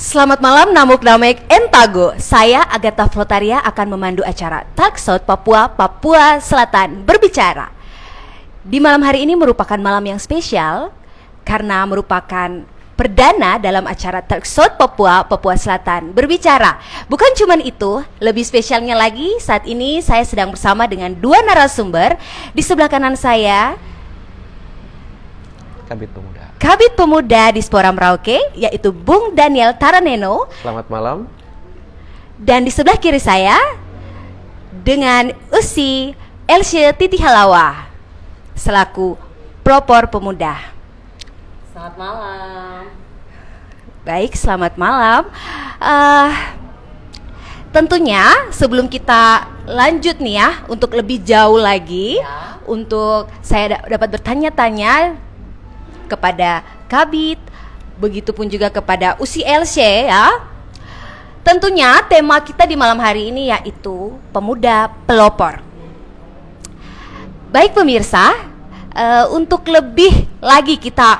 Selamat malam Namuk Namek Entago. Saya Agatha Flotaria akan memandu acara Talk South Papua Selatan berbicara. Di malam hari ini merupakan malam yang spesial karena merupakan perdana dalam acara Talk South Papua Selatan berbicara. Bukan cuman itu, lebih spesialnya lagi saat ini saya sedang bersama dengan dua narasumber. Di sebelah kanan saya Kabid Pemuda Dispora Merauke, yaitu Bung Daniel Taraneno. Selamat malam. Dan di sebelah kiri saya dengan Usi Elsye Titi Halawa selaku pelopor pemuda. Selamat malam. Baik, selamat malam. Tentunya sebelum kita lanjut nih ya, untuk lebih jauh lagi, untuk saya dapat bertanya-tanya kepada Kabid, begitupun juga kepada Usi Elsye ya. Tentunya tema kita di malam hari ini yaitu pemuda pelopor. Baik pemirsa, untuk lebih lagi kita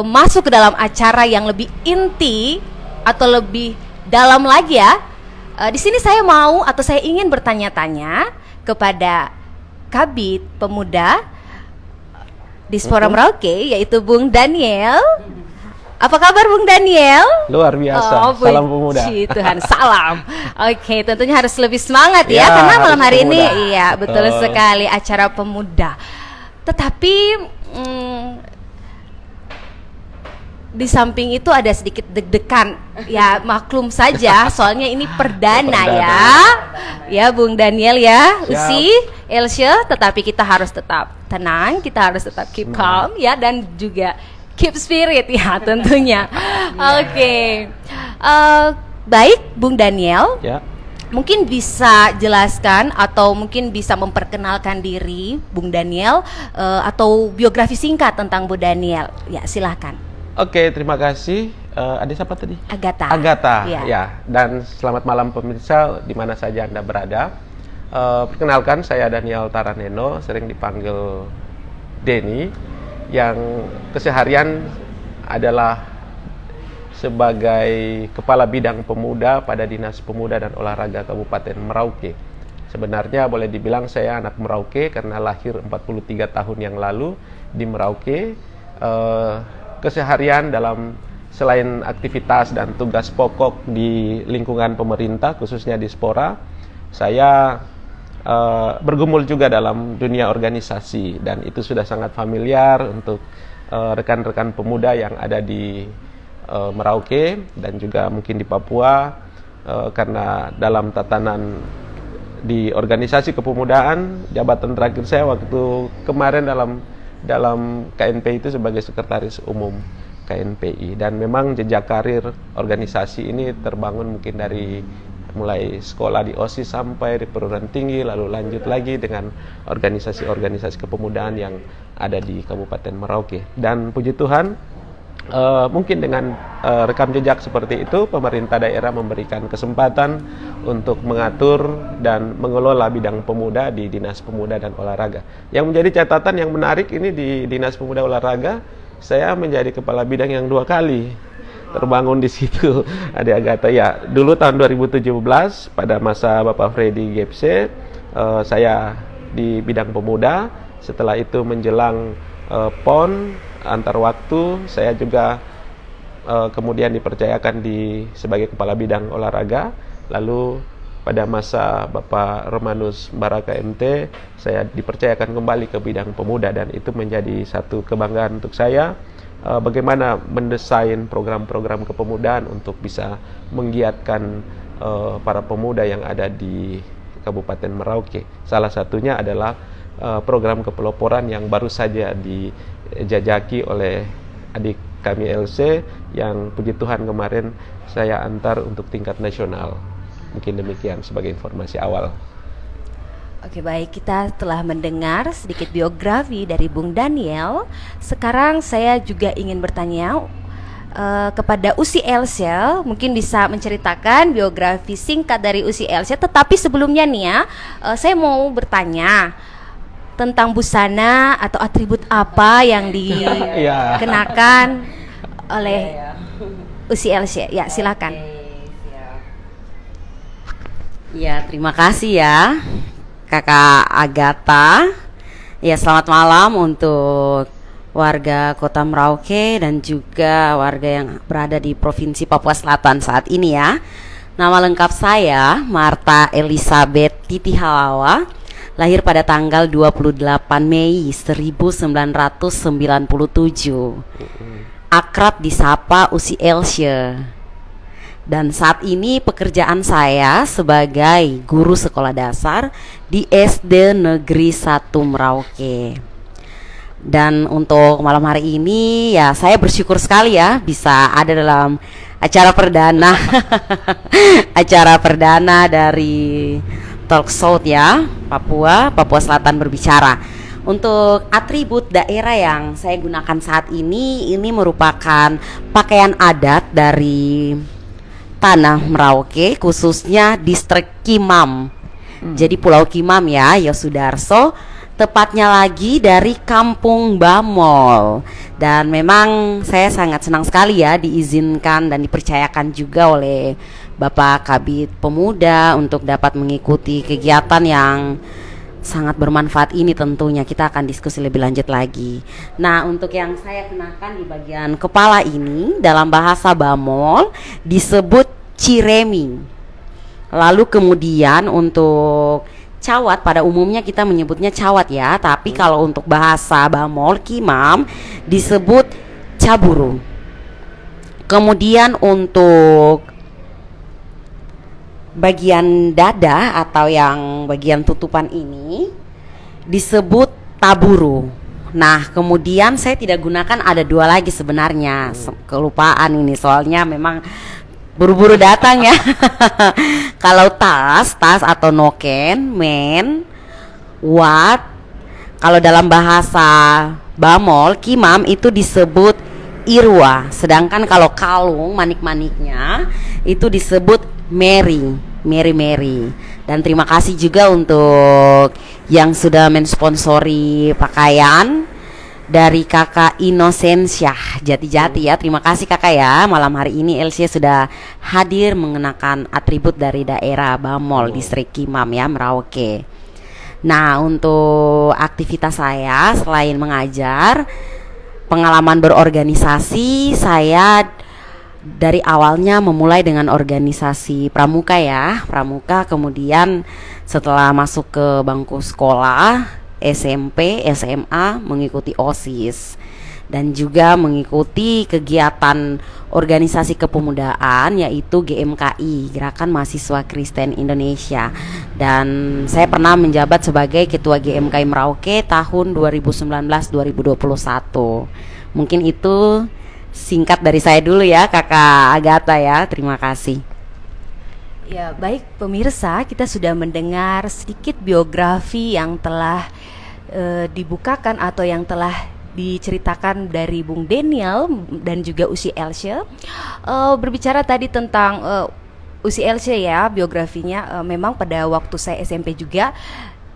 masuk ke dalam acara yang lebih inti atau lebih dalam lagi ya. Di sini saya ingin bertanya-tanya kepada Kabid Pemuda Dispora Merauke, yaitu Bung Daniel. Apa kabar Bung Daniel? Luar biasa. Salam pemuda. Tuhan, salam. Oke, tentunya harus lebih semangat ya karena malam hari pemuda. Ini betul sekali acara pemuda. Tetapi di samping itu ada sedikit deg-degan. Ya maklum saja, soalnya ini perdana ya Bung Daniel ya, Usi Elsye, tetapi kita harus tetap tenang, kita harus tetap keep calm ya, dan juga keep spirit ya tentunya. Oke. Baik Bung Daniel, mungkin bisa jelaskan atau mungkin bisa memperkenalkan diri Bung Daniel, atau biografi singkat tentang Bung Daniel. Ya, silahkan. Oke, terima kasih. Ada siapa tadi? Agatha. Ya. Dan selamat malam pemirsa di mana saja Anda berada. Perkenalkan, saya Daniel Taraneno, sering dipanggil Denny, yang keseharian adalah sebagai Kepala Bidang Pemuda pada Dinas Pemuda dan Olahraga Kabupaten Merauke. Sebenarnya boleh dibilang saya anak Merauke karena lahir 43 tahun yang lalu di Merauke. Keseharian dalam selain aktivitas dan tugas pokok di lingkungan pemerintah, khususnya Dispora, saya bergumul juga dalam dunia organisasi, dan itu sudah sangat familiar untuk rekan-rekan pemuda yang ada di Merauke dan juga mungkin di Papua, karena dalam tatanan di organisasi kepemudaan, jabatan terakhir saya waktu kemarin dalam KNPI itu sebagai Sekretaris Umum KNPI, dan memang jejak karir organisasi ini terbangun mungkin dari mulai sekolah di OSIS sampai di perguruan tinggi, lalu lanjut lagi dengan organisasi-organisasi kepemudaan yang ada di Kabupaten Merauke. Dan puji Tuhan, mungkin dengan rekam jejak seperti itu, pemerintah daerah memberikan kesempatan untuk mengatur dan mengelola bidang pemuda di Dinas Pemuda dan Olahraga. Yang menjadi catatan yang menarik ini di Dinas Pemuda Olahraga, saya menjadi kepala bidang yang 2 kali terbangun di situ. Ada Agatha ya. Dulu tahun 2017 pada masa Bapak Freddy Gepse, saya di bidang pemuda. Setelah itu menjelang PON antar waktu, saya juga kemudian dipercayakan sebagai kepala bidang olahraga. Lalu pada masa Bapak Romanus Baraka MT, saya dipercayakan kembali ke bidang pemuda, dan itu menjadi satu kebanggaan untuk saya. Bagaimana mendesain program-program kepemudaan untuk bisa menggiatkan para pemuda yang ada di Kabupaten Merauke. Salah satunya adalah program kepeloporan yang baru saja dijajaki oleh adik kami Elsye, yang puji Tuhan kemarin saya antar untuk tingkat nasional. Mungkin demikian sebagai informasi awal. Oke, baik, kita telah mendengar sedikit biografi dari Bung Daniel. Sekarang saya juga ingin bertanya kepada Usi Elsye, mungkin bisa menceritakan biografi singkat dari Usi Elsye. Tetapi sebelumnya nih ya, saya mau bertanya tentang busana atau atribut apa yang dikenakan oleh Iya, ya. Usi Elsie. Ya, silakan. Oke, siap. Ya, terima kasih ya Kakak Agatha. Ya, selamat malam untuk warga Kota Merauke dan juga warga yang berada di Provinsi Papua Selatan saat ini ya. Nama lengkap saya Marta Elizabeth Titi Halawa, lahir pada tanggal 28 Mei 1997. Akrab disapa Usi Elsie. Dan saat ini pekerjaan saya sebagai guru sekolah dasar di SD Negeri 1 Merauke. Dan untuk malam hari ini ya saya bersyukur sekali ya bisa ada dalam acara perdana acara perdana dari Talk Show ya Papua Selatan berbicara. Untuk atribut daerah yang saya gunakan saat ini merupakan pakaian adat dari tanah Merauke, khususnya distrik Kimam. Jadi Pulau Kimam ya, Yosudarso, tepatnya lagi dari Kampung Bamol. Dan memang saya sangat senang sekali ya diizinkan dan dipercayakan juga oleh Bapak Kabid Pemuda untuk dapat mengikuti kegiatan yang sangat bermanfaat ini. Tentunya kita akan diskusi lebih lanjut lagi. Nah, untuk yang saya kenakan di bagian kepala ini dalam bahasa Bamol disebut ciremi. Lalu kemudian untuk cawat, pada umumnya kita menyebutnya cawat ya, tapi kalau untuk bahasa Bamol Kimam disebut caburu. Kemudian untuk bagian dada atau yang bagian tutupan ini disebut taburu. Nah, kemudian saya tidak gunakan, ada dua lagi sebenarnya. Kelupaan ini soalnya memang buru-buru datang ya. Kalau tas atau noken, men, wat. Kalau dalam bahasa Bamol Kimam itu disebut irwa. Sedangkan kalau kalung manik-maniknya itu disebut Mary. Dan terima kasih juga untuk yang sudah mensponsori pakaian dari Kakak Inosensia Jati ya. Terima kasih Kakak ya. Malam hari ini Elsie sudah hadir mengenakan atribut dari daerah Bamol, distrik Kimam ya, Merauke. Nah, untuk aktivitas saya selain mengajar, pengalaman berorganisasi, saya dari awalnya memulai dengan organisasi pramuka ya, pramuka. Kemudian setelah masuk ke bangku sekolah SMP, SMA mengikuti OSIS dan juga mengikuti kegiatan organisasi kepemudaan yaitu GMKI, Gerakan Mahasiswa Kristen Indonesia. Dan saya pernah menjabat sebagai Ketua GMKI Merauke tahun 2019-2021. Mungkin itu singkat dari saya dulu ya Kakak Agatha ya. Terima kasih. Ya, baik pemirsa, kita sudah mendengar sedikit biografi yang telah dibukakan atau yang telah diceritakan dari Bung Daniel dan juga Usi Elsie. Berbicara tadi tentang Usi Elsie ya, biografinya memang pada waktu saya SMP juga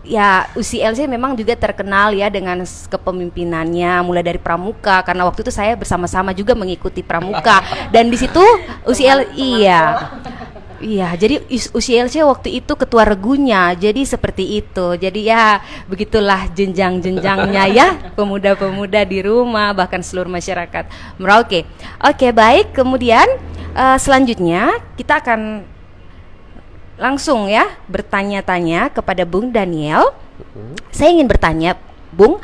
ya, Usi Elsie memang juga terkenal ya dengan kepemimpinannya mulai dari pramuka, karena waktu itu saya bersama-sama juga mengikuti pramuka dan di situ Iya, jadi Usi Elsie waktu itu ketua regunya, jadi seperti itu. Jadi ya begitulah jenjang-jenjangnya ya, pemuda-pemuda di rumah bahkan seluruh masyarakat Merauke. Oke, baik. Kemudian selanjutnya kita akan langsung ya bertanya-tanya kepada Bung Daniel. Saya ingin bertanya, Bung,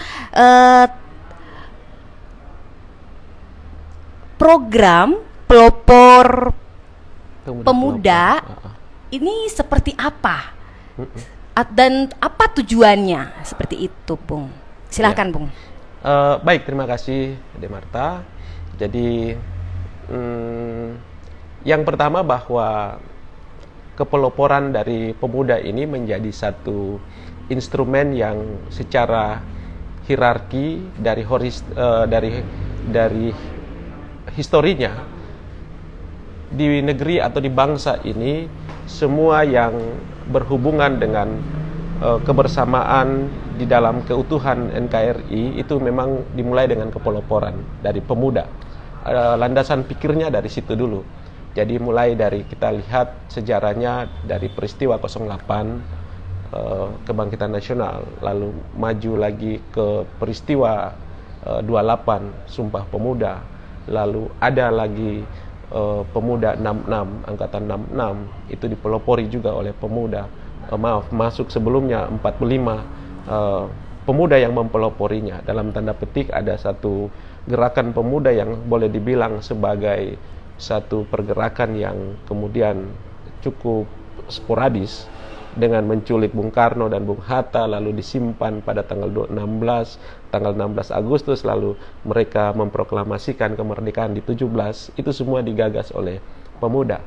program pelopor pemuda ini seperti apa? Dan apa tujuannya? Seperti itu, Bung. Silakan, ya. Bung. Baik, terima kasih, Ade Marta. Jadi yang pertama bahwa kepeloporan dari pemuda ini menjadi satu instrumen yang secara hierarki dari historinya di negeri atau di bangsa ini, semua yang berhubungan dengan kebersamaan di dalam keutuhan NKRI itu memang dimulai dengan kepeloporan dari pemuda. landasan pikirnya dari situ dulu. Jadi mulai dari kita lihat sejarahnya dari peristiwa 08 kebangkitan nasional, lalu maju lagi ke peristiwa 28 Sumpah Pemuda, lalu ada lagi pemuda 66, angkatan 66 itu dipelopori juga oleh pemuda. Masuk sebelumnya 45 pemuda yang mempeloporinya. Dalam tanda petik ada satu gerakan pemuda yang boleh dibilang sebagai satu pergerakan yang kemudian cukup sporadis dengan menculik Bung Karno dan Bung Hatta, lalu disimpan pada tanggal 16 Agustus, lalu mereka memproklamasikan kemerdekaan di 17. Itu semua digagas oleh pemuda.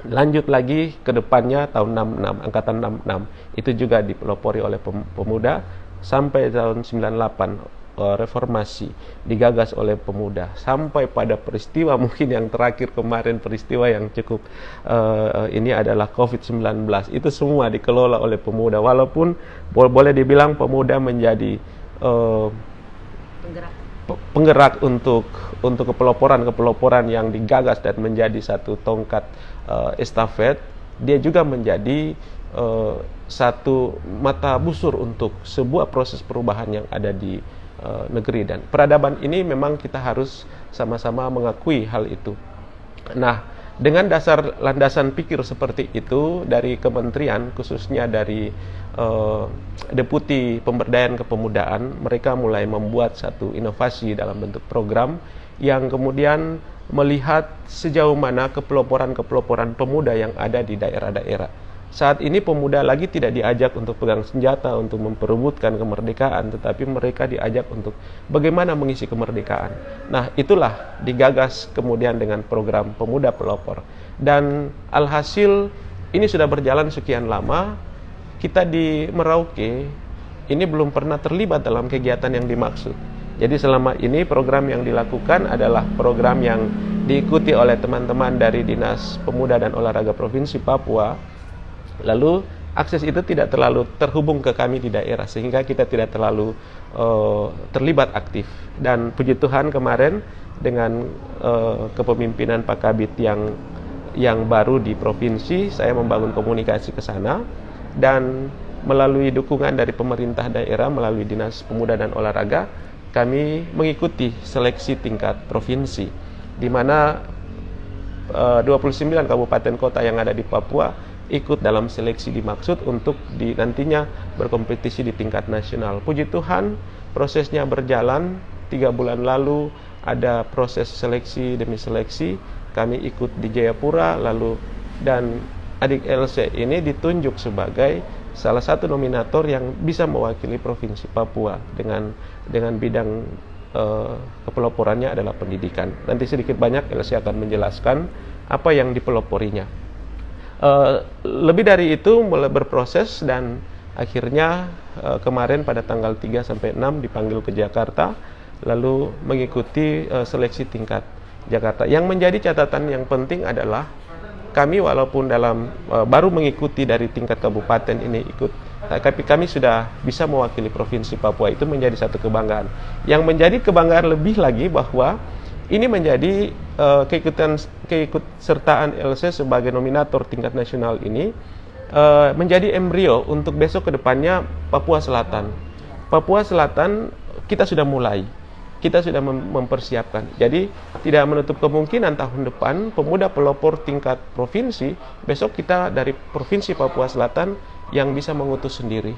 Lanjut lagi ke depannya tahun 66, angkatan 66 itu juga dipelopori oleh pemuda sampai tahun 98 reformasi digagas oleh pemuda sampai pada peristiwa mungkin yang terakhir kemarin, peristiwa yang cukup ini adalah COVID-19. Itu semua dikelola oleh pemuda, walaupun boleh dibilang pemuda menjadi penggerak untuk kepeloporan yang digagas dan menjadi satu tongkat estafet. Dia juga menjadi satu mata busur untuk sebuah proses perubahan yang ada di negeri, dan peradaban ini memang kita harus sama-sama mengakui hal itu. Nah, dengan dasar landasan pikir seperti itu dari kementerian, khususnya dari Deputi Pemberdayaan Kepemudaan, mereka mulai membuat satu inovasi dalam bentuk program yang kemudian melihat sejauh mana kepeloporan pemuda yang ada di daerah-daerah. Saat ini pemuda lagi tidak diajak untuk pegang senjata untuk memperebutkan kemerdekaan, tetapi mereka diajak untuk bagaimana mengisi kemerdekaan. Nah, itulah digagas kemudian dengan program Pemuda Pelopor. Dan alhasil ini sudah berjalan sekian lama. Kita di Merauke ini belum pernah terlibat dalam kegiatan yang dimaksud. Jadi selama ini program yang dilakukan adalah program yang diikuti oleh teman-teman dari Dinas Pemuda dan Olahraga Provinsi Papua. Lalu akses itu tidak terlalu terhubung ke kami di daerah, sehingga kita tidak terlalu terlibat aktif. Dan puji Tuhan kemarin dengan kepemimpinan Pak Kabid yang baru di provinsi, saya membangun komunikasi ke sana, dan melalui dukungan dari pemerintah daerah melalui Dinas Pemuda dan Olahraga, kami mengikuti seleksi tingkat provinsi, di mana 29 kabupaten kota yang ada di Papua ikut dalam seleksi dimaksud untuk nantinya berkompetisi di tingkat nasional. Puji Tuhan, prosesnya berjalan. 3 bulan lalu ada proses seleksi demi seleksi. Kami ikut di Jayapura, dan adik LC ini ditunjuk sebagai salah satu nominator yang bisa mewakili Provinsi Papua dengan bidang kepeloporannya adalah pendidikan. Nanti sedikit banyak LC akan menjelaskan apa yang dipeloporinya. Lebih dari itu mulai berproses, dan akhirnya kemarin pada tanggal 3-6 dipanggil ke Jakarta, lalu mengikuti seleksi tingkat Jakarta. Yang menjadi catatan yang penting adalah kami walaupun baru mengikuti dari tingkat kabupaten ini tapi kami sudah bisa mewakili Provinsi Papua. Itu menjadi satu kebanggaan. Yang menjadi kebanggaan lebih lagi bahwa ini menjadi keikutsertaan LC sebagai nominator tingkat nasional ini menjadi embrio untuk besok ke depannya Papua Selatan. Papua Selatan kita sudah mulai, kita sudah mempersiapkan. Jadi tidak menutup kemungkinan tahun depan pemuda pelopor tingkat provinsi, besok kita dari Provinsi Papua Selatan yang bisa mengutus sendiri.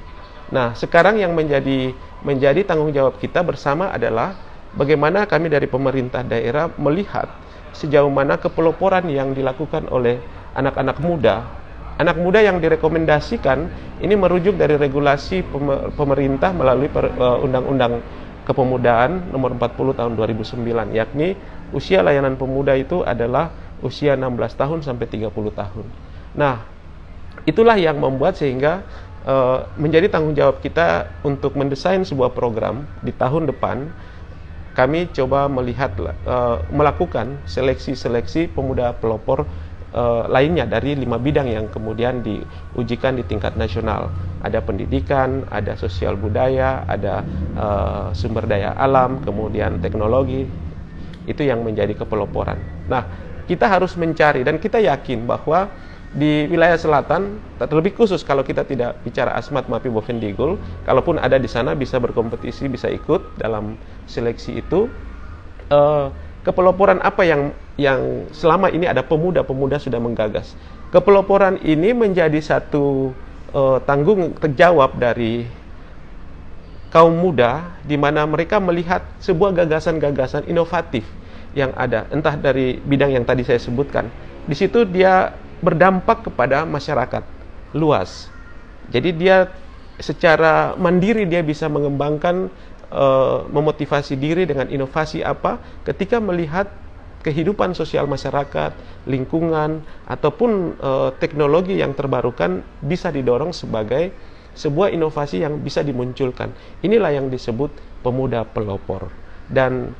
Nah, sekarang yang menjadi tanggung jawab kita bersama adalah bagaimana kami dari pemerintah daerah melihat sejauh mana kepeloporan yang dilakukan oleh anak-anak muda. Anak muda yang direkomendasikan ini merujuk dari regulasi pemerintah melalui Undang-Undang Kepemudaan nomor 40 tahun 2009, yakni usia layanan pemuda itu adalah usia 16 tahun sampai 30 tahun. Nah, itulah yang membuat sehingga menjadi tanggung jawab kita untuk mendesain sebuah program di tahun depan. Kami coba melakukan seleksi pemuda pelopor lainnya dari 5 bidang yang kemudian diujikan di tingkat nasional. Ada pendidikan, ada sosial budaya, ada sumber daya alam, kemudian teknologi. Itu yang menjadi kepeloporan. Nah, kita harus mencari, dan kita yakin bahwa di wilayah selatan, terlebih khusus kalau kita tidak bicara Asmat Mapi Bovendigul, kalaupun ada di sana bisa berkompetisi, bisa ikut dalam seleksi itu. Kepeloporan apa yang selama ini ada pemuda-pemuda sudah menggagas. Kepeloporan ini menjadi satu tanggung terjawab dari kaum muda, di mana mereka melihat sebuah gagasan-gagasan inovatif yang ada, entah dari bidang yang tadi saya sebutkan. Di situ dia berdampak kepada masyarakat luas. Jadi dia secara mandiri dia bisa mengembangkan, memotivasi diri dengan inovasi apa ketika melihat kehidupan sosial masyarakat, lingkungan, ataupun teknologi yang terbarukan bisa didorong sebagai sebuah inovasi yang bisa dimunculkan. Inilah yang disebut pemuda pelopor. Dan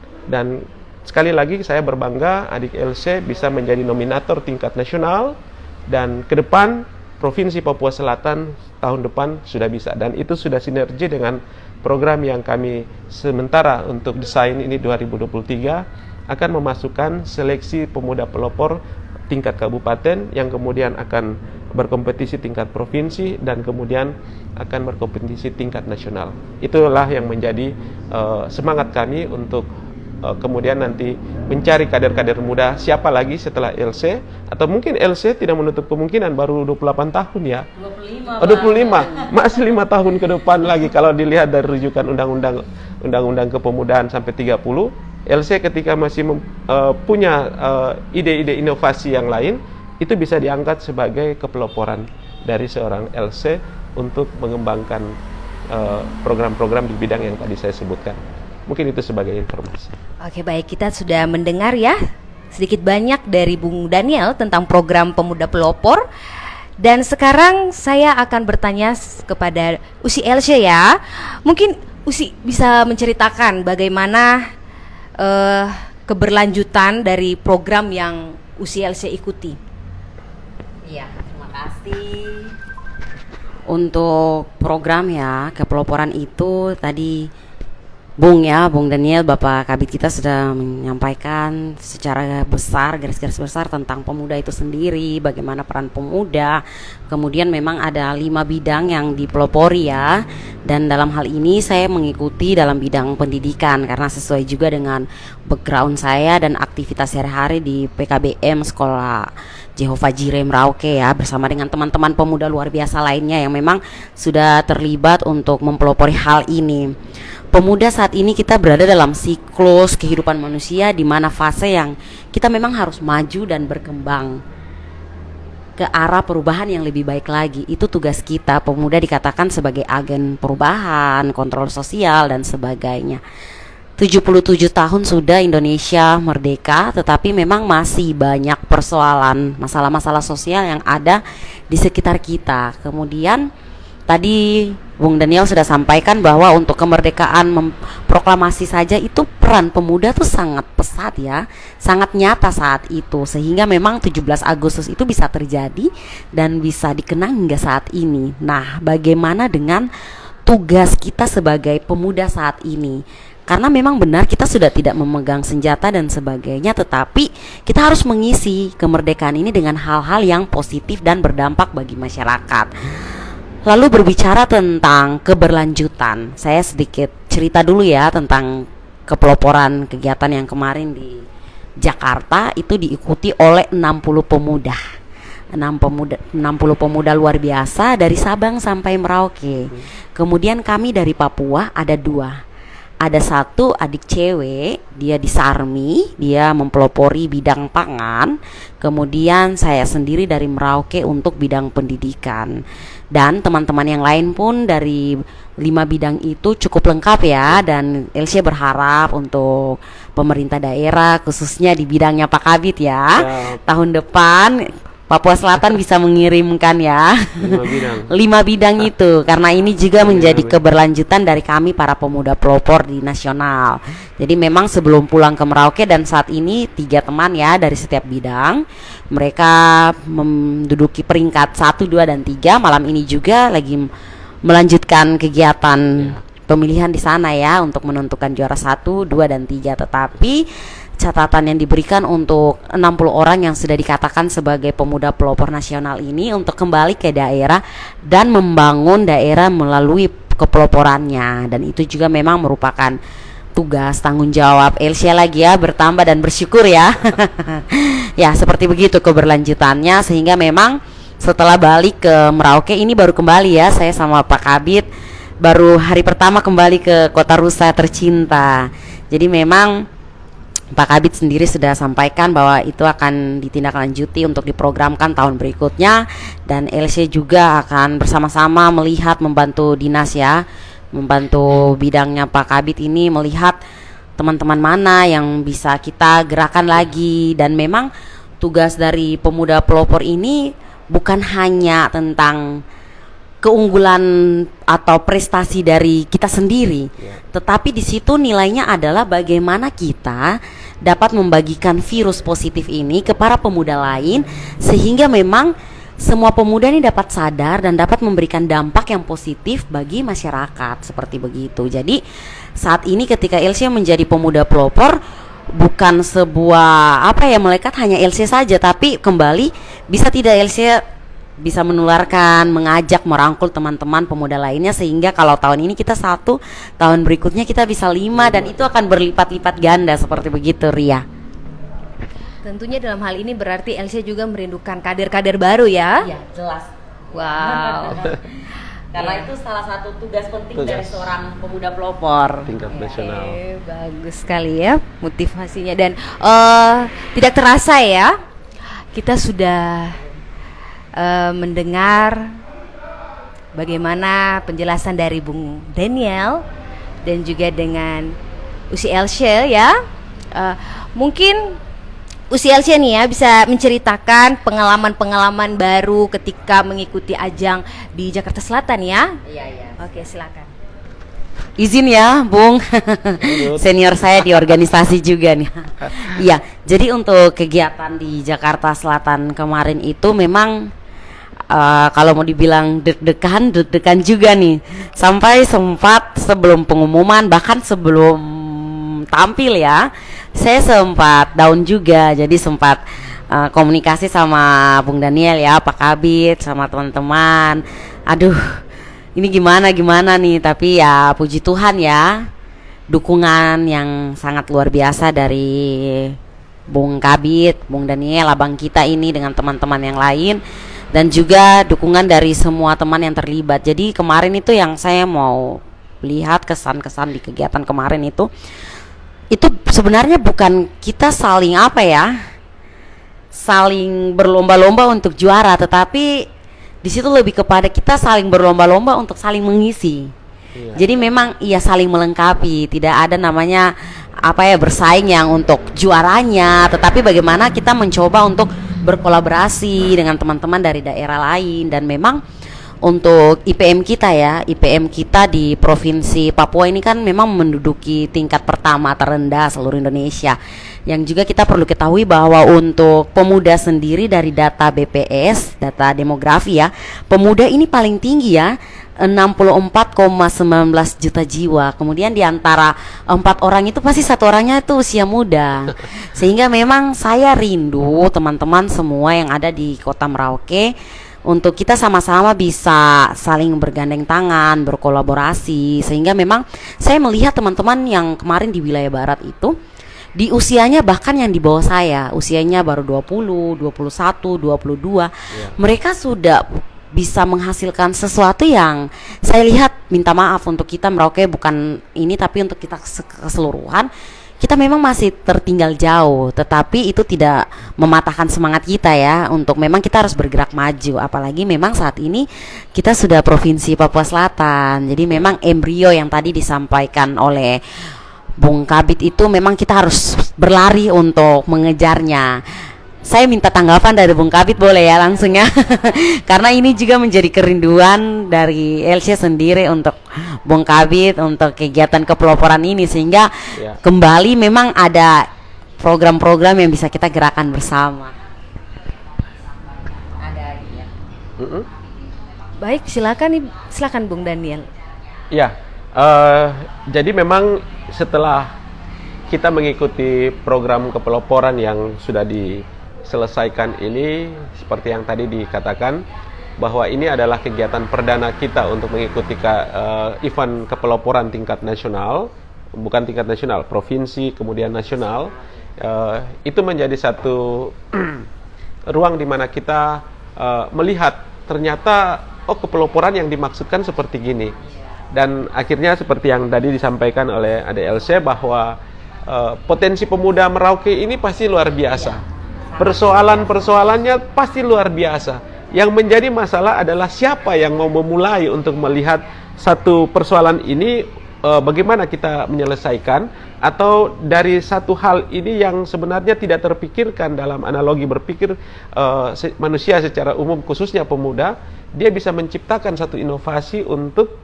sekali lagi saya berbangga adik LC bisa menjadi nominator tingkat nasional, dan ke depan Provinsi Papua Selatan tahun depan sudah bisa, dan itu sudah sinergi dengan program yang kami sementara untuk desain ini 2023 akan memasukkan seleksi pemuda pelopor tingkat kabupaten yang kemudian akan berkompetisi tingkat provinsi dan kemudian akan berkompetisi tingkat nasional. Itulah yang menjadi semangat kami untuk kemudian nanti mencari kader-kader muda siapa lagi setelah LC, atau mungkin LC tidak menutup kemungkinan baru 28 tahun ya. 25. Masih 5 tahun ke depan lagi kalau dilihat dari rujukan undang-undang kepemudaan sampai 30. LC ketika masih punya ide-ide inovasi yang lain, itu bisa diangkat sebagai kepeloporan dari seorang LC untuk mengembangkan program-program di bidang yang tadi saya sebutkan. Mungkin itu sebagai informasi. Oke, baik, kita sudah mendengar ya sedikit banyak dari Bung Daniel tentang program Pemuda Pelopor. Dan sekarang saya akan bertanya kepada Usi Elsya ya. Mungkin Usi bisa menceritakan bagaimana keberlanjutan dari program yang Usi Elsya ikuti. Iya, terima kasih. Untuk program ya kepeloporan itu tadi Bung Daniel, Bapak Kabid kita sudah menyampaikan secara besar, garis-garis besar tentang pemuda itu sendiri, bagaimana peran pemuda. Kemudian memang ada 5 bidang yang dipelopori ya. Dan dalam hal ini saya mengikuti dalam bidang pendidikan karena sesuai juga dengan background saya dan aktivitas sehari-hari di PKBM Sekolah Jehovah Jireh Merauke ya, bersama dengan teman-teman pemuda luar biasa lainnya yang memang sudah terlibat untuk mempelopori hal ini. Pemuda saat ini kita berada dalam siklus kehidupan manusia di mana fase yang kita memang harus maju dan berkembang ke arah perubahan yang lebih baik lagi. Itu tugas kita, pemuda dikatakan sebagai agen perubahan, kontrol sosial dan sebagainya. 77 tahun sudah Indonesia merdeka, tetapi memang masih banyak persoalan, masalah-masalah sosial yang ada di sekitar kita. Kemudian tadi Bung Daniel sudah sampaikan bahwa untuk kemerdekaan proklamasi saja itu peran pemuda tuh sangat pesat ya, sangat nyata saat itu, sehingga memang 17 Agustus itu bisa terjadi dan bisa dikenang hingga saat ini. Nah, bagaimana dengan tugas kita sebagai pemuda saat ini? Karena memang benar kita sudah tidak memegang senjata dan sebagainya, tetapi kita harus mengisi kemerdekaan ini dengan hal-hal yang positif dan berdampak bagi masyarakat. Lalu berbicara tentang keberlanjutan, saya sedikit cerita dulu ya tentang kepeloporan kegiatan yang kemarin di Jakarta. Itu diikuti oleh 60 pemuda. 60 pemuda luar biasa dari Sabang sampai Merauke. Kemudian kami dari Papua ada 2. Ada 1 adik cewek, dia di Sarmi, dia mempelopori bidang pangan. Kemudian saya sendiri dari Merauke untuk bidang pendidikan. Dan teman-teman yang lain pun dari 5 bidang itu cukup lengkap ya. Dan Elsya berharap untuk pemerintah daerah khususnya di bidangnya Pak Kabid ya, tahun depan Papua Selatan bisa mengirimkan ya 5 bidang itu, karena ini juga menjadi keberlanjutan dari kami para pemuda pelopor di nasional. Jadi memang sebelum pulang ke Merauke dan saat ini 3 teman ya dari setiap bidang, mereka menduduki peringkat 1, 2, dan 3. Malam ini juga lagi melanjutkan kegiatan pemilihan di sana ya untuk menentukan juara 1, 2, dan 3. Tetapi catatan yang diberikan untuk 60 orang yang sudah dikatakan sebagai pemuda pelopor nasional ini untuk kembali ke daerah dan membangun daerah melalui kepeloporannya, dan itu juga memang merupakan tugas tanggung jawab Elsia lagi ya, bertambah dan bersyukur ya. Ya seperti begitu keberlanjutannya, sehingga memang setelah balik ke Merauke ini baru kembali ya, saya sama Pak Kabid baru hari pertama kembali ke Kota Rusa tercinta. Jadi memang Pak Kabid sendiri sudah sampaikan bahwa itu akan ditindaklanjuti untuk diprogramkan tahun berikutnya, dan LC juga akan bersama-sama melihat, membantu dinas ya, membantu bidangnya Pak Kabid ini melihat teman-teman mana yang bisa kita gerakan lagi. Dan memang tugas dari pemuda pelopor ini bukan hanya tentang keunggulan atau prestasi dari kita sendiri, tetapi di situ nilainya adalah bagaimana kita dapat membagikan virus positif ini ke para pemuda lain, sehingga memang semua pemuda ini dapat sadar dan dapat memberikan dampak yang positif bagi masyarakat, seperti begitu. Jadi saat ini ketika LC menjadi pemuda pelopor, bukan sebuah melekat hanya LC saja, tapi kembali bisa tidak LC bisa menularkan, mengajak, merangkul teman-teman pemuda lainnya, sehingga kalau tahun ini kita 1, tahun berikutnya kita bisa 5, dan itu akan berlipat-lipat ganda, seperti begitu Ria. Tentunya dalam hal ini berarti Elsia juga merindukan kader-kader baru ya? Iya, jelas. Wow. Karena itu salah satu tugas penting dari seorang pemuda pelopor tingkat nasional. Bagus sekali ya motivasinya, dan tidak terasa ya kita sudah mendengar bagaimana penjelasan dari Bung Daniel dan juga dengan Usi Elsia ya. Mungkin Usi Elsia nih ya bisa menceritakan pengalaman-pengalaman baru ketika mengikuti ajang di Jakarta Selatan ya. Iya. Oke, silakan. Izin ya, Bung. Senior saya di organisasi juga nih. Iya, jadi untuk kegiatan di Jakarta Selatan kemarin itu memang kalau mau dibilang deg-degan juga nih. Sampai sempat sebelum pengumuman, bahkan sebelum tampil ya, saya sempat down juga. Jadi sempat komunikasi sama Bung Daniel ya, Pak Kabid, sama teman-teman. Aduh, ini gimana nih, tapi ya puji Tuhan ya, dukungan yang sangat luar biasa dari Bung Kabid, Bung Daniel, abang kita ini dengan teman-teman yang lain, dan juga dukungan dari semua teman yang terlibat. Jadi kemarin itu yang saya mau lihat kesan-kesan di kegiatan kemarin itu sebenarnya bukan kita saling berlomba-lomba untuk juara, tetapi di situ lebih kepada kita saling berlomba-lomba untuk saling mengisi. Jadi memang saling melengkapi, tidak ada namanya bersaing yang untuk juaranya, tetapi bagaimana kita mencoba untuk berkolaborasi dengan teman-teman dari daerah lain. Dan memang untuk IPM kita di Provinsi Papua ini kan memang menduduki tingkat pertama terendah seluruh Indonesia. Yang juga kita perlu ketahui bahwa untuk pemuda sendiri dari data BPS, data demografi ya, pemuda ini paling tinggi ya, 64,19 juta jiwa. Kemudian di antara 4 orang itu pasti 1 orangnya itu usia muda. Sehingga memang saya rindu teman-teman semua yang ada di Kota Merauke untuk kita sama-sama bisa saling bergandeng tangan, berkolaborasi. Sehingga memang saya melihat teman-teman yang kemarin di wilayah barat itu di usianya bahkan yang di bawah saya, usianya baru 20, 21, 22, mereka sudah bisa menghasilkan sesuatu yang saya lihat, minta maaf untuk kita Merauke bukan ini, tapi untuk kita keseluruhan, kita memang masih tertinggal jauh. Tetapi itu tidak mematahkan semangat kita ya, untuk memang kita harus bergerak maju. Apalagi memang saat ini kita sudah Provinsi Papua Selatan. Jadi memang embrio yang tadi disampaikan oleh Bung Kabid itu memang kita harus berlari untuk mengejarnya. Saya minta tanggapan dari Bung Kabid boleh ya langsung ya. Karena ini juga menjadi kerinduan dari Elsia sendiri untuk Bung Kabid untuk kegiatan kepeloporan ini, sehingga kembali memang ada program-program yang bisa kita gerakan bersama. Ada ya. Baik, silakan Bung Daniel. Ya, jadi memang setelah kita mengikuti program kepeloporan yang sudah diselesaikan ini, seperti yang tadi dikatakan, bahwa ini adalah kegiatan perdana kita untuk mengikuti event kepeloporan tingkat nasional, bukan tingkat nasional, provinsi, kemudian nasional. Itu menjadi satu ruang di mana kita melihat ternyata kepeloporan yang dimaksudkan seperti gini. Dan akhirnya seperti yang tadi disampaikan oleh Ade Elsie bahwa potensi pemuda Merauke ini pasti luar biasa. Persoalan-persoalannya pasti luar biasa. Yang menjadi masalah adalah siapa yang mau memulai untuk melihat satu persoalan ini, bagaimana kita menyelesaikan, atau dari satu hal ini yang sebenarnya tidak terpikirkan dalam analogi berpikir manusia secara umum, khususnya pemuda, dia bisa menciptakan satu inovasi untuk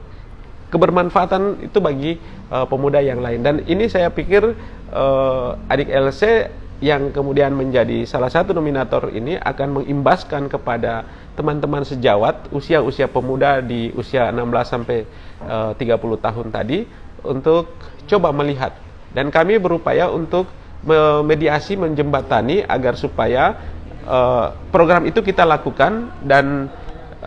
kebermanfaatan itu bagi pemuda yang lain. Dan ini saya pikir adik LC yang kemudian menjadi salah satu nominator ini akan mengimbaskan kepada teman-teman sejawat usia-usia pemuda di usia 16 sampai 30 tahun tadi untuk coba melihat. Dan kami berupaya untuk memediasi, menjembatani agar supaya program itu kita lakukan dan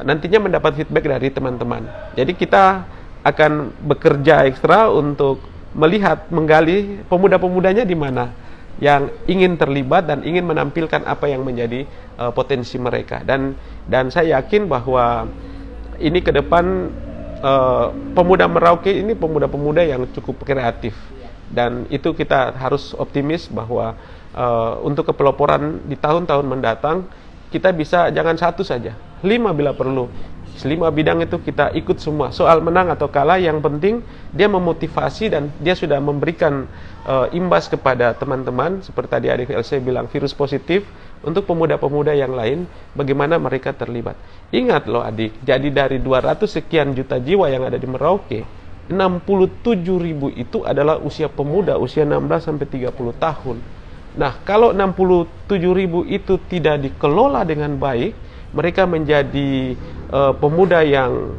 nantinya mendapat feedback dari teman-teman. Jadi kita akan bekerja ekstra untuk melihat, menggali pemuda-pemudanya di mana yang ingin terlibat dan ingin menampilkan apa yang menjadi potensi mereka. Dan saya yakin bahwa ini ke depan pemuda Merauke ini pemuda-pemuda yang cukup kreatif. Dan itu kita harus optimis bahwa untuk kepeloporan di tahun-tahun mendatang kita bisa jangan satu saja, 5 bila perlu. 5 bidang itu kita ikut semua. Soal menang atau kalah, yang penting dia memotivasi dan dia sudah memberikan imbas kepada teman-teman, seperti tadi adik LC bilang, virus positif untuk pemuda-pemuda yang lain, bagaimana mereka terlibat. Ingat loh adik, jadi dari 200 sekian juta jiwa yang ada di Merauke, 67.000 itu adalah usia pemuda, usia 16 sampai 30 tahun. Nah, kalau 67.000 itu tidak dikelola dengan baik, mereka menjadi pemuda yang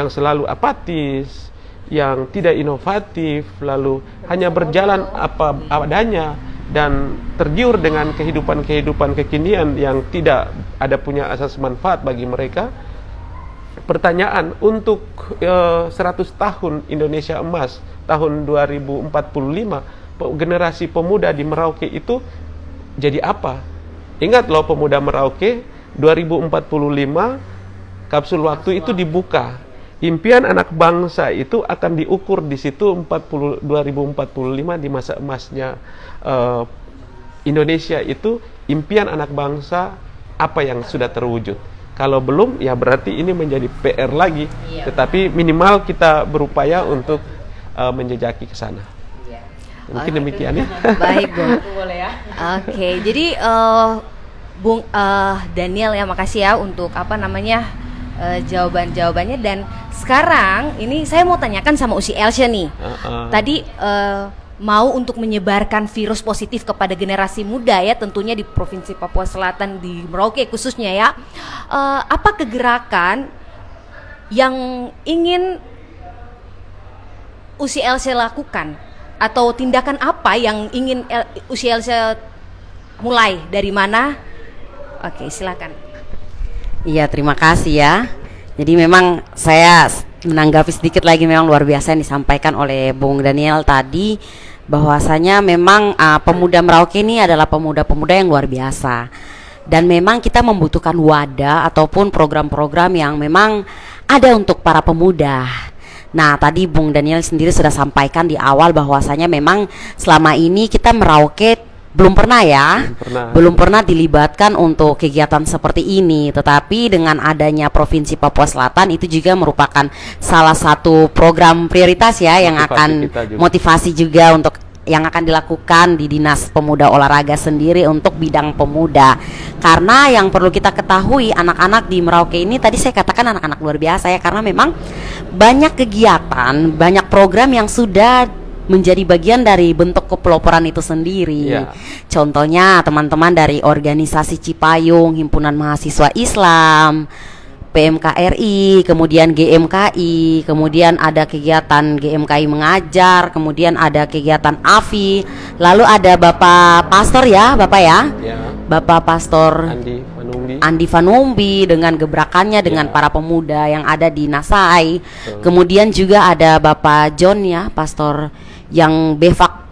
selalu apatis, yang tidak inovatif, lalu hanya berjalan apa adanya dan tergiur dengan kehidupan kekinian yang tidak ada punya asas manfaat bagi mereka. Pertanyaan untuk 100 tahun Indonesia emas tahun 2045, generasi pemuda di Merauke itu jadi apa? Ingat loh, pemuda Merauke 2045 kapsul waktu itu dibuka. Impian anak bangsa itu akan diukur di situ 2045 di masa emasnya Indonesia itu. Impian anak bangsa apa yang sudah terwujud? Kalau belum, ya berarti ini menjadi PR lagi. Tetapi minimal kita berupaya untuk menjejaki ke sana. Mungkin demikian ya. Baik, Bung. Oke, jadi Bung Daniel ya, makasih ya untuk jawaban-jawabannya. Dan sekarang ini saya mau tanyakan sama Usi Elsie nih. Tadi mau untuk menyebarkan virus positif kepada generasi muda ya, tentunya di Provinsi Papua Selatan, di Merauke khususnya ya. Apa kegerakan yang ingin Usi Elsie lakukan, atau tindakan apa yang ingin Usi Elsie mulai, dari mana? Oke, silakan. Iya, terima kasih ya. Jadi memang saya menanggapi sedikit lagi, memang luar biasa yang disampaikan oleh Bung Daniel tadi, bahwasanya memang pemuda Merauke ini adalah pemuda-pemuda yang luar biasa. Dan memang kita membutuhkan wadah ataupun program-program yang memang ada untuk para pemuda. Nah, tadi Bung Daniel sendiri sudah sampaikan di awal bahwasanya memang selama ini kita Merauke belum pernah dilibatkan untuk kegiatan seperti ini. Tetapi dengan adanya Provinsi Papua Selatan, itu juga merupakan salah satu program prioritas ya, yang akan motivasi juga untuk yang akan dilakukan di Dinas Pemuda Olahraga sendiri untuk bidang pemuda. Karena yang perlu kita ketahui, anak-anak di Merauke ini, tadi saya katakan anak-anak luar biasa ya, karena memang banyak kegiatan, banyak program yang sudah menjadi bagian dari bentuk kepeloporan itu sendiri. Contohnya teman-teman dari organisasi Cipayung, Himpunan Mahasiswa Islam, PMKRI, kemudian GMKI, kemudian ada kegiatan GMKI mengajar, kemudian ada kegiatan AFI, lalu ada Bapak Pastor ya, Bapak ya, Ya. Bapak Pastor Andi Manumbi. Andi Vanumbi dengan gebrakannya dengan para pemuda yang ada di Nasai. Kemudian juga ada Bapak John ya, pastor yang Befak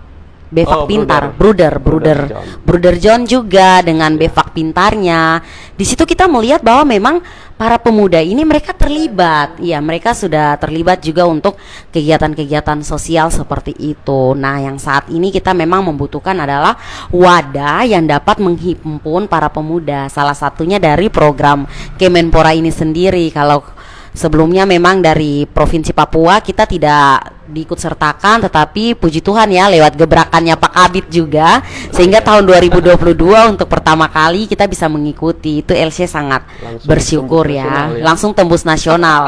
Oh, pintar, Bruder John. Bruder John juga dengan Befak pintarnya. Di situ kita melihat bahwa memang para pemuda ini mereka terlibat. Iya, mereka sudah terlibat juga untuk kegiatan-kegiatan sosial seperti itu. Nah, yang saat ini kita memang membutuhkan adalah wadah yang dapat menghimpun para pemuda. Salah satunya dari program Kemenpora ini sendiri. Kalau sebelumnya memang dari Provinsi Papua kita tidak diikut sertakan, tetapi puji Tuhan ya lewat gebrakannya Pak Kabit juga, sehingga tahun 2022 untuk pertama kali kita bisa mengikuti. Itu LC sangat Langsung bersyukur tembus ya, nasional ya. langsung tembus nasional.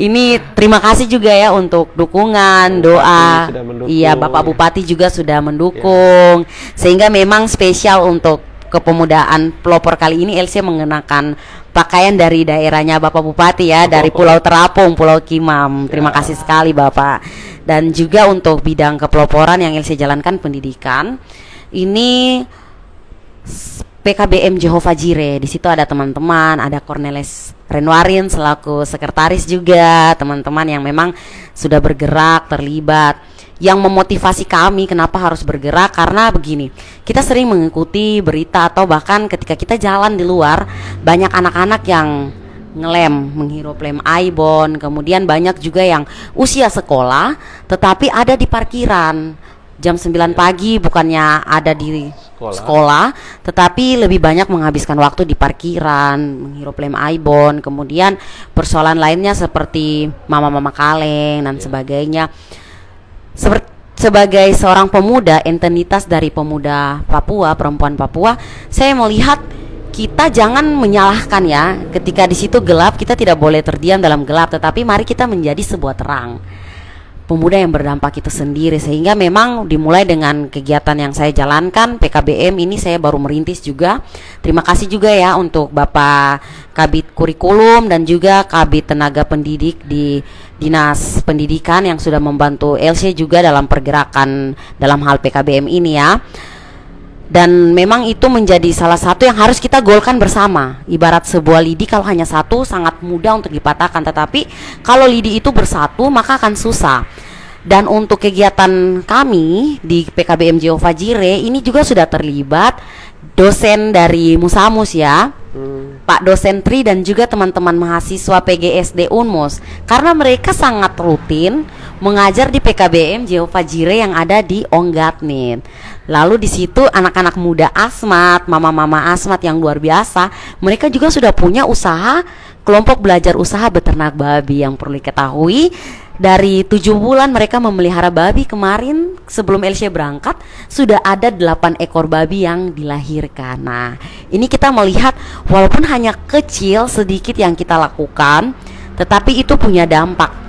Ini terima kasih juga ya untuk dukungan, Bupati doa. sudah mendukung, Iya, Bapak ya. Bupati juga sudah mendukung, sehingga memang spesial untuk kepemudaan pelopor kali ini LC mengenakan pakaian dari daerahnya Bapak Bupati ya, dari Pulau Terapung, Pulau Kimam. Terima kasih sekali Bapak. Dan juga untuk bidang kepeloporan yang LC jalankan pendidikan, ini PKBM Jehovah Jireh. Di situ ada teman-teman, ada Cornelis Renwarin selaku sekretaris juga, teman-teman yang memang sudah bergerak, terlibat. Yang memotivasi kami kenapa harus bergerak, karena begini, kita sering mengikuti berita atau bahkan ketika kita jalan di luar, banyak anak-anak yang ngelem, menghirup lem aibon, kemudian banyak juga yang usia sekolah tetapi ada di parkiran jam 9 pagi, bukannya ada di sekolah tetapi lebih banyak menghabiskan waktu di parkiran, menghirup lem aibon, kemudian persoalan lainnya seperti mama-mama kaleng dan sebagainya. Sebagai seorang pemuda, entitas dari pemuda Papua, perempuan Papua, saya melihat kita jangan menyalahkan ya. Ketika di situ gelap, kita tidak boleh terdiam dalam gelap, tetapi mari kita menjadi sebuah terang. Pemuda yang berdampak itu sendiri, sehingga memang dimulai dengan kegiatan yang saya jalankan PKBM ini, saya baru merintis juga. Terima kasih juga ya untuk Bapak Kabit Kurikulum dan juga Kabit Tenaga Pendidik di Dinas Pendidikan yang sudah membantu LC juga dalam pergerakan dalam hal PKBM ini ya. Dan memang itu menjadi salah satu yang harus kita golkan bersama. Ibarat sebuah lidi, kalau hanya satu sangat mudah untuk dipatahkan, tetapi kalau lidi itu bersatu maka akan susah. Dan untuk kegiatan kami di PKBM Jehovah Jireh ini juga sudah terlibat dosen dari Musamus ya, Pak dosen Tri dan juga teman-teman mahasiswa PGSD Unmus, karena mereka sangat rutin mengajar di PKBM Jehovah Jireh yang ada di Onggatnit. Lalu di situ anak-anak muda Asmat, mama-mama Asmat yang luar biasa, mereka juga sudah punya usaha, kelompok belajar usaha beternak babi. Yang perlu diketahui, dari 7 bulan mereka memelihara babi, kemarin sebelum LC berangkat sudah ada 8 ekor babi yang dilahirkan. Nah, ini kita melihat walaupun hanya kecil sedikit yang kita lakukan, tetapi itu punya dampak.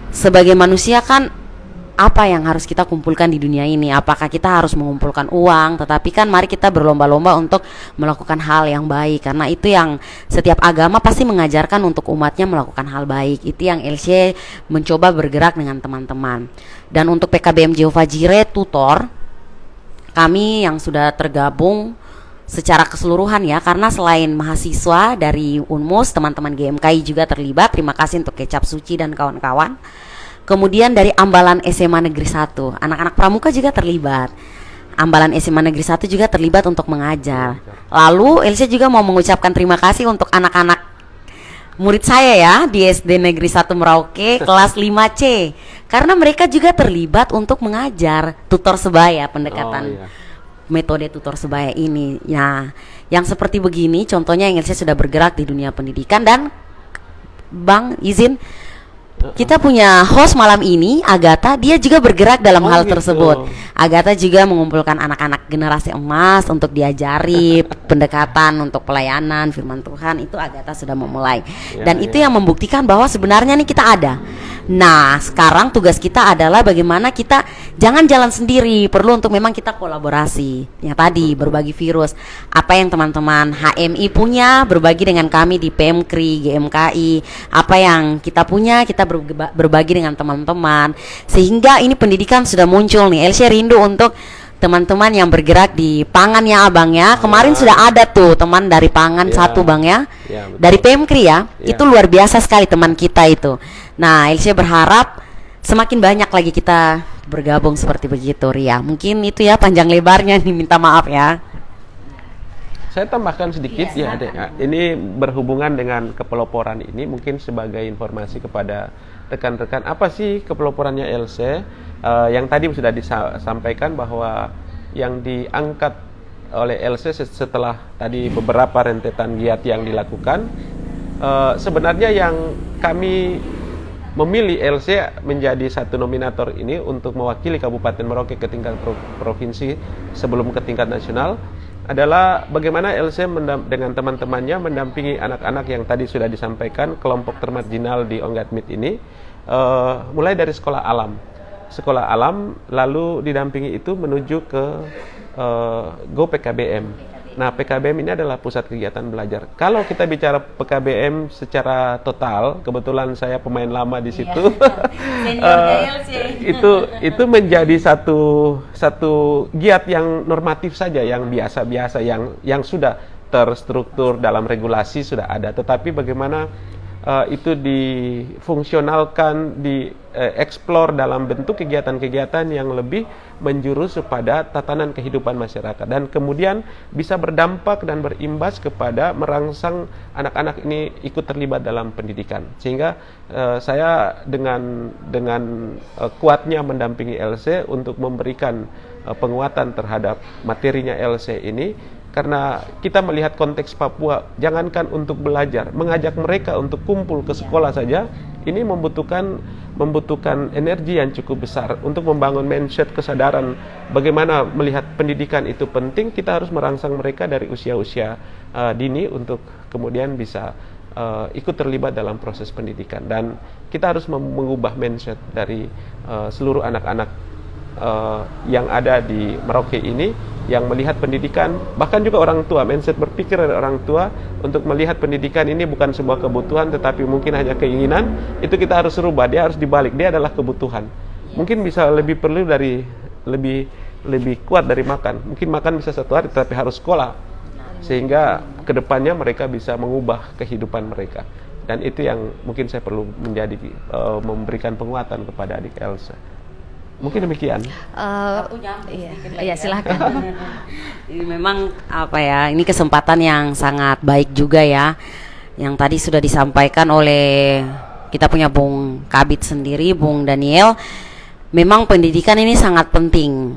Sebagai manusia kan, apa yang harus kita kumpulkan di dunia ini? Apakah kita harus mengumpulkan uang? Tetapi kan mari kita berlomba-lomba untuk melakukan hal yang baik, karena itu yang setiap agama pasti mengajarkan untuk umatnya melakukan hal baik. Itu yang LC mencoba bergerak dengan teman-teman. Dan untuk PKBM Jehovah Jireh tutor, kami yang sudah tergabung secara keseluruhan ya, karena selain mahasiswa dari Unmus, teman-teman GMKI juga terlibat. Terima kasih untuk Kecap Suci dan kawan-kawan. Kemudian dari Ambalan SMA Negeri 1, anak-anak pramuka juga terlibat. Ambalan SMA Negeri 1 juga terlibat untuk mengajar. Lalu LC juga mau mengucapkan terima kasih untuk anak-anak murid saya ya di SD Negeri 1 Merauke kelas 5C, karena mereka juga terlibat untuk mengajar tutor sebaya, pendekatan metode tutor sebaya ini. Nah, yang seperti begini contohnya yang LC sudah bergerak di dunia pendidikan. Dan Bang izin, kita punya host malam ini, Agatha, dia juga bergerak dalam hal tersebut. Agatha juga mengumpulkan anak-anak generasi emas untuk diajari pendekatan untuk pelayanan firman Tuhan. Itu Agatha sudah memulai. Dan itu yang membuktikan bahwa sebenarnya nih kita ada. Nah, sekarang tugas kita adalah bagaimana kita jangan jalan sendiri, perlu untuk memang kita kolaborasi. Yang tadi berbagi virus, apa yang teman-teman HMI punya berbagi dengan kami di PMKRI, GMKI, apa yang kita punya kita berbagi dengan teman-teman. Sehingga ini pendidikan sudah muncul nih. Elsie rindu untuk teman-teman yang bergerak di pangan ya abang ya. Kemarin sudah ada tuh teman dari pangan satu bang ya, dari PMKRI ya. Itu luar biasa sekali teman kita itu. Nah, Elsie berharap semakin banyak lagi kita bergabung seperti begitu, Ria. Mungkin itu ya panjang lebarnya nih, minta maaf ya. Saya tambahkan sedikit ya, Dek. Ini berhubungan dengan kepeloporan ini, mungkin sebagai informasi kepada rekan-rekan, apa sih kepeloporannya Elsie? Yang tadi sudah disampaikan bahwa yang diangkat oleh Elsie setelah tadi beberapa rentetan giat yang dilakukan, sebenarnya yang kami memilih Elsie menjadi satu nominator ini untuk mewakili Kabupaten Merauke ke tingkat provinsi sebelum ke tingkat nasional adalah bagaimana Elsie dengan teman-temannya mendampingi anak-anak yang tadi sudah disampaikan, kelompok termarginal di Onggatmit ini, mulai dari sekolah alam, lalu didampingi itu menuju ke Go PKBM. Nah, PKBM ini adalah pusat kegiatan belajar. Kalau kita bicara PKBM secara total, kebetulan saya pemain lama di situ. Itu menjadi satu giat yang normatif saja, yang biasa-biasa, yang sudah terstruktur dalam regulasi sudah ada. Tetapi bagaimana itu difungsionalkan, dieksplor dalam bentuk kegiatan-kegiatan yang lebih menjurus kepada tatanan kehidupan masyarakat, dan kemudian bisa berdampak dan berimbas kepada merangsang anak-anak ini ikut terlibat dalam pendidikan. Sehingga saya dengan kuatnya mendampingi Elsie untuk memberikan penguatan terhadap materinya Elsie ini. Karena kita melihat konteks Papua, jangankan untuk belajar, mengajak mereka untuk kumpul ke sekolah saja, ini membutuhkan energi yang cukup besar untuk membangun mindset, kesadaran bagaimana melihat pendidikan itu penting. Kita harus merangsang mereka dari usia-usia dini untuk kemudian bisa ikut terlibat dalam proses pendidikan. Dan kita harus mengubah mindset dari seluruh anak-anak yang ada di Merauke ini, yang melihat pendidikan, bahkan juga orang tua, mindset berpikir dari orang tua untuk melihat pendidikan ini bukan sebuah kebutuhan tetapi mungkin hanya keinginan. Itu kita harus rubah, dia harus dibalik, dia adalah kebutuhan. Mungkin bisa lebih perlu dari lebih kuat dari makan. Mungkin makan bisa satu hari tetapi harus sekolah, sehingga kedepannya mereka bisa mengubah kehidupan mereka. Dan itu yang mungkin saya perlu memberikan penguatan kepada adik Elsa. Mungkin demikian. Iya, silakan. Memang apa ya, ini kesempatan yang sangat baik juga ya, yang tadi sudah disampaikan oleh kita punya Bung Kabit sendiri, Bung Daniel. Memang pendidikan ini sangat penting.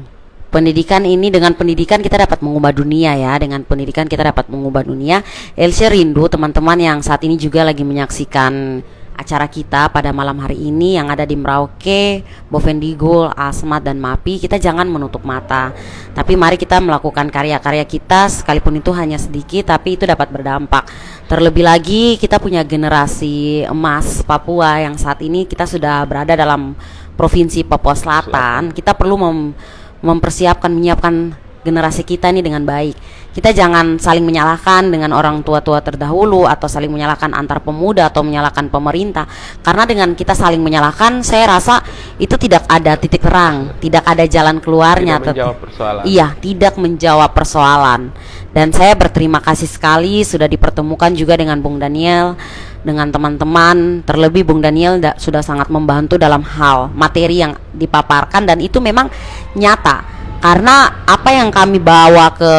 Pendidikan ini, dengan pendidikan kita dapat mengubah dunia ya, dengan pendidikan kita dapat mengubah dunia. Elsie rindu teman-teman yang saat ini juga lagi menyaksikan acara kita pada malam hari ini yang ada di Merauke, Bovendigul, Asmat, dan MAPI. Kita jangan menutup mata, tapi mari kita melakukan karya-karya kita, sekalipun itu hanya sedikit tapi itu dapat berdampak. Terlebih lagi kita punya generasi emas Papua yang saat ini kita sudah berada dalam Provinsi Papua Selatan. Kita perlu menyiapkan generasi kita ini dengan baik. Kita jangan saling menyalahkan dengan orang tua-tua terdahulu, atau saling menyalahkan antar pemuda, atau menyalahkan pemerintah. Karena dengan kita saling menyalahkan, saya rasa itu tidak ada titik terang, tidak ada jalan keluarnya. Tidak menjawab persoalan. Iya, tidak menjawab persoalan. Dan saya berterima kasih sekali sudah dipertemukan juga dengan Bung Daniel, dengan teman-teman. Terlebih Bung Daniel sudah sangat membantu dalam hal materi yang dipaparkan, dan itu memang nyata. Karena apa yang kami bawa ke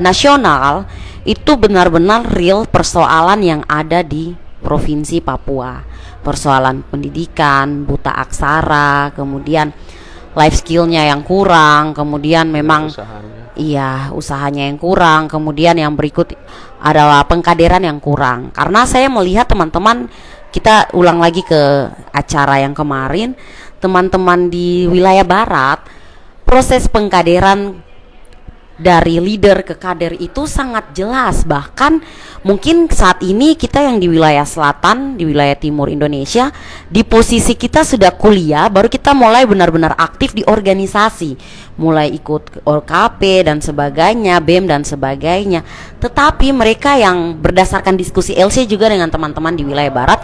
nasional itu benar-benar real persoalan yang ada di Provinsi Papua. Persoalan pendidikan, buta aksara, kemudian life skillnya yang kurang, kemudian memang usahanya yang kurang, kemudian yang berikut adalah pengkaderan yang kurang. Karena saya melihat teman-teman, kita ulang lagi ke acara yang kemarin, teman-teman di wilayah barat, proses pengkaderan dari leader ke kader itu sangat jelas. Bahkan mungkin saat ini kita yang di wilayah selatan, di wilayah timur Indonesia, di posisi kita sudah kuliah, baru kita mulai benar-benar aktif di organisasi, mulai ikut OKP dan sebagainya, BEM dan sebagainya. Tetapi mereka yang berdasarkan diskusi LC juga dengan teman-teman di wilayah barat,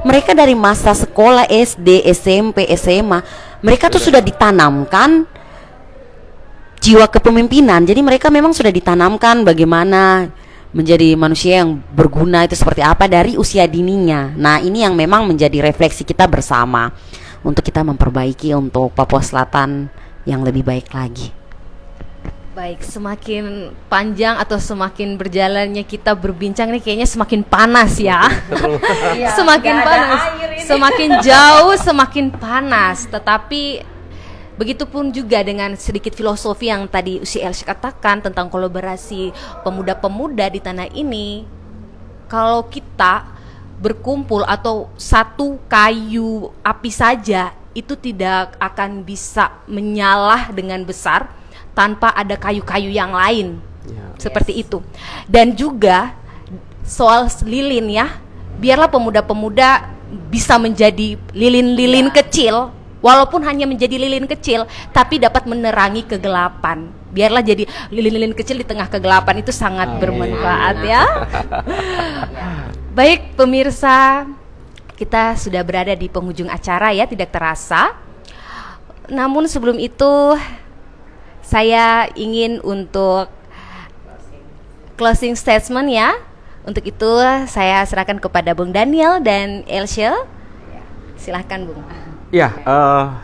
mereka dari masa sekolah SD, SMP, SMA, mereka tuh sudah ditanamkan jiwa kepemimpinan. Jadi mereka memang sudah ditanamkan bagaimana menjadi manusia yang berguna itu seperti apa dari usia dininya. Nah, ini yang memang menjadi refleksi kita bersama untuk kita memperbaiki untuk Papua Selatan yang lebih baik lagi. Baik, semakin panjang atau semakin berjalannya kita berbincang nih kayaknya semakin panas ya. Semakin panas, semakin jauh semakin panas. Tetapi begitupun juga dengan sedikit filosofi yang tadi UCL katakan tentang kolaborasi pemuda-pemuda di tanah ini. Kalau kita berkumpul atau satu kayu api saja itu tidak akan bisa menyala dengan besar tanpa ada kayu-kayu yang lain. Seperti itu. Dan juga soal lilin ya, biarlah pemuda-pemuda bisa menjadi lilin-lilin kecil. Walaupun hanya menjadi lilin kecil, tapi dapat menerangi kegelapan. Biarlah jadi lilin-lilin kecil di tengah kegelapan, itu sangat bermanfaat ya. Baik pemirsa, kita sudah berada di penghujung acara ya, tidak terasa. Namun sebelum itu, saya ingin untuk closing statement ya. Untuk itu saya serahkan kepada Bung Daniel dan Elsha. Silahkan Bung. Ya,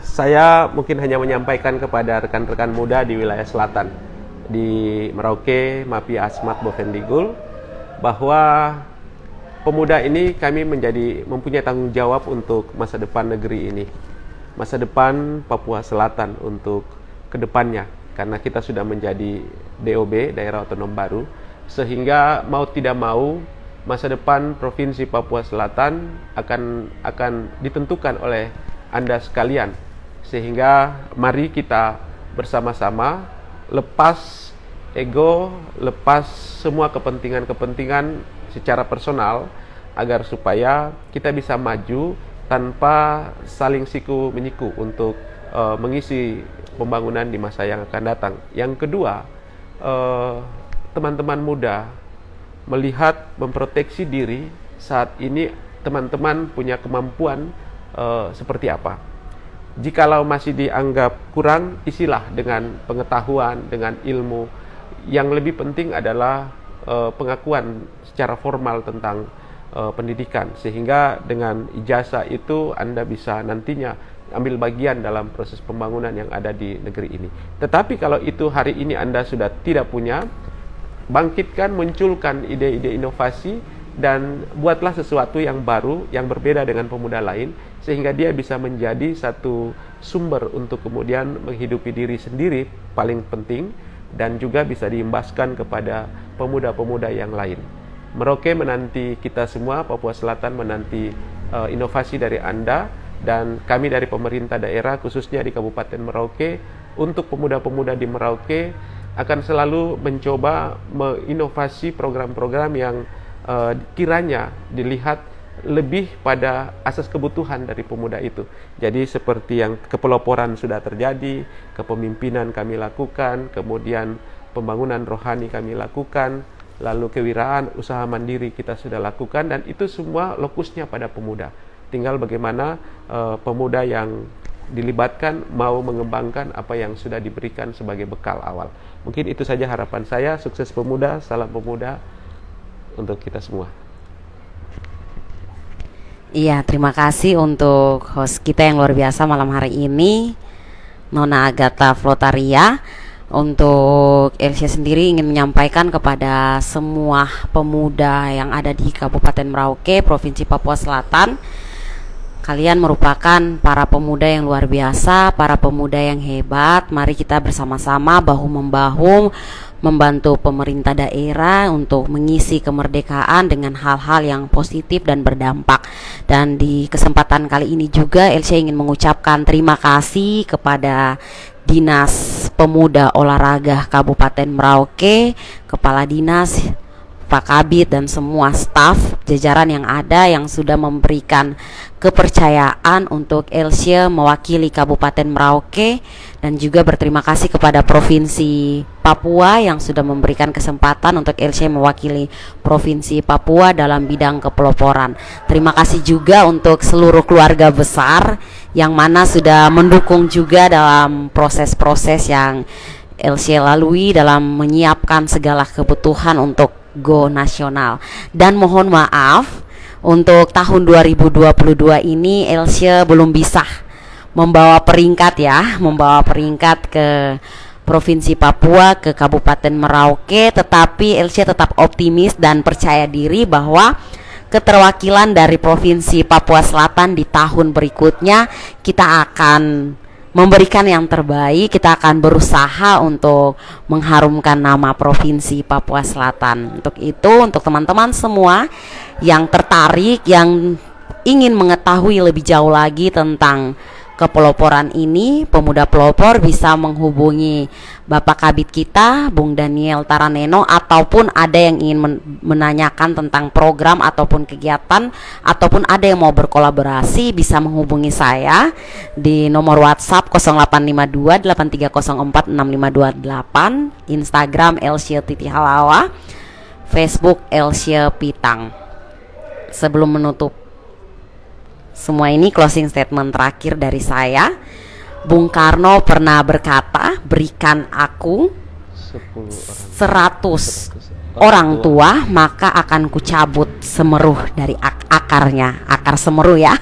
saya mungkin hanya menyampaikan kepada rekan-rekan muda di wilayah selatan, di Merauke, Mapi, Asmat, Bovendigul, bahwa pemuda ini kami mempunyai tanggung jawab untuk masa depan negeri ini, masa depan Papua Selatan untuk kedepannya, karena kita sudah menjadi DOB, Daerah Otonom Baru, sehingga mau tidak mau masa depan Provinsi Papua Selatan akan ditentukan oleh Anda sekalian, sehingga mari kita bersama-sama lepas ego, lepas semua kepentingan-kepentingan secara personal, agar supaya kita bisa maju tanpa saling siku menyiku untuk mengisi pembangunan di masa yang akan datang. Yang kedua, teman-teman muda melihat memproteksi diri saat ini, teman-teman punya kemampuan seperti apa. Jikalau masih dianggap kurang, isilah dengan pengetahuan, dengan ilmu. Yang lebih penting adalah pengakuan secara formal tentang pendidikan, sehingga dengan ijazah itu Anda bisa nantinya ambil bagian dalam proses pembangunan yang ada di negeri ini. Tetapi kalau itu hari ini Anda sudah tidak punya, bangkitkan, munculkan ide-ide inovasi, dan buatlah sesuatu yang baru, yang berbeda dengan pemuda lain, sehingga dia bisa menjadi satu sumber untuk kemudian menghidupi diri sendiri, paling penting, dan juga bisa diimbaskan kepada pemuda-pemuda yang lain. Merauke menanti kita semua, Papua Selatan menanti inovasi dari Anda, dan kami dari pemerintah daerah, khususnya di Kabupaten Merauke, untuk pemuda-pemuda di Merauke akan selalu mencoba menginovasi program-program yang kiranya dilihat lebih pada asas kebutuhan dari pemuda itu. Jadi seperti yang kepeloporan sudah terjadi, kepemimpinan kami lakukan, kemudian pembangunan rohani kami lakukan, lalu kewirausahaan, usaha mandiri kita sudah lakukan, dan itu semua lokusnya pada pemuda. Tinggal bagaimana pemuda yang dilibatkan mau mengembangkan apa yang sudah diberikan sebagai bekal awal. Mungkin itu saja harapan saya. Sukses pemuda, salam pemuda untuk kita semua. Iya, terima kasih untuk host kita yang luar biasa malam hari ini, Nona Agatha Flotaria. Untuk Elsha sendiri ingin menyampaikan kepada semua pemuda yang ada di Kabupaten Merauke, Provinsi Papua Selatan, kalian merupakan para pemuda yang luar biasa, para pemuda yang hebat. Mari kita bersama-sama bahu-membahu membantu pemerintah daerah untuk mengisi kemerdekaan dengan hal-hal yang positif dan berdampak. Dan di kesempatan kali ini juga Elsia ingin mengucapkan terima kasih kepada Dinas Pemuda Olahraga Kabupaten Merauke, Kepala Dinas, Pak Kabid, dan semua staf jajaran yang ada yang sudah memberikan kepercayaan untuk Elsia mewakili Kabupaten Merauke, dan juga berterima kasih kepada Provinsi Papua yang sudah memberikan kesempatan untuk Elsia mewakili Provinsi Papua dalam bidang kepeloporan. Terima kasih juga untuk seluruh keluarga besar yang mana sudah mendukung juga dalam proses-proses yang Elsia lalui dalam menyiapkan segala kebutuhan untuk Go Nasional. Dan mohon maaf untuk tahun 2022 ini Elsia belum bisa membawa peringkat ke Provinsi Papua, ke Kabupaten Merauke, tetapi Elsia tetap optimis dan percaya diri bahwa keterwakilan dari Provinsi Papua Selatan di tahun berikutnya kita akan memberikan yang terbaik. Kita akan berusaha untuk mengharumkan nama Provinsi Papua Selatan. Untuk itu, untuk teman-teman semua yang tertarik, yang ingin mengetahui lebih jauh lagi tentang kepeloporan ini, pemuda pelopor bisa menghubungi Bapak Kabid kita, Bung Daniel Taraneno, ataupun ada yang ingin menanyakan tentang program ataupun kegiatan, ataupun ada yang mau berkolaborasi, bisa menghubungi saya di nomor WhatsApp 0852 8304 6528, Instagram Elsia Titi Halawa, Facebook Elsia Pitang. Sebelum menutup semua ini, closing statement terakhir dari saya. Bung Karno pernah berkata, berikan aku 100 orang tua, maka akan kucabut semeruh dari akarnya. Akar semeruh ya.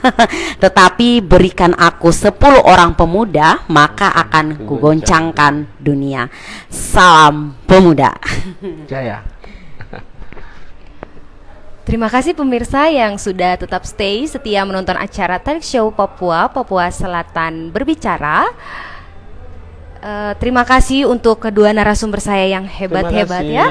Tetapi berikan aku 10 orang pemuda, maka akan kugoncangkan dunia. Salam pemuda. Jaya. Terima kasih pemirsa yang sudah tetap stay setia menonton acara Talk Show Papua Selatan Berbicara. Terima kasih untuk kedua narasumber saya yang hebat-hebat ya,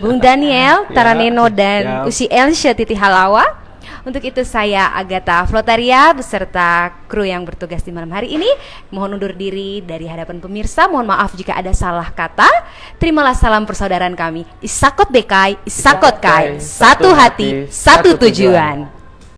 Bung Daniel Taraneno dan Usi Elsia Titi Halawa. Untuk itu saya Agatha Flotaria beserta kru yang bertugas di malam hari ini mohon undur diri dari hadapan pemirsa. Mohon maaf jika ada salah kata. Terimalah salam persaudaraan kami. Isakot Bekai, Isakot Kai, satu hati, satu tujuan.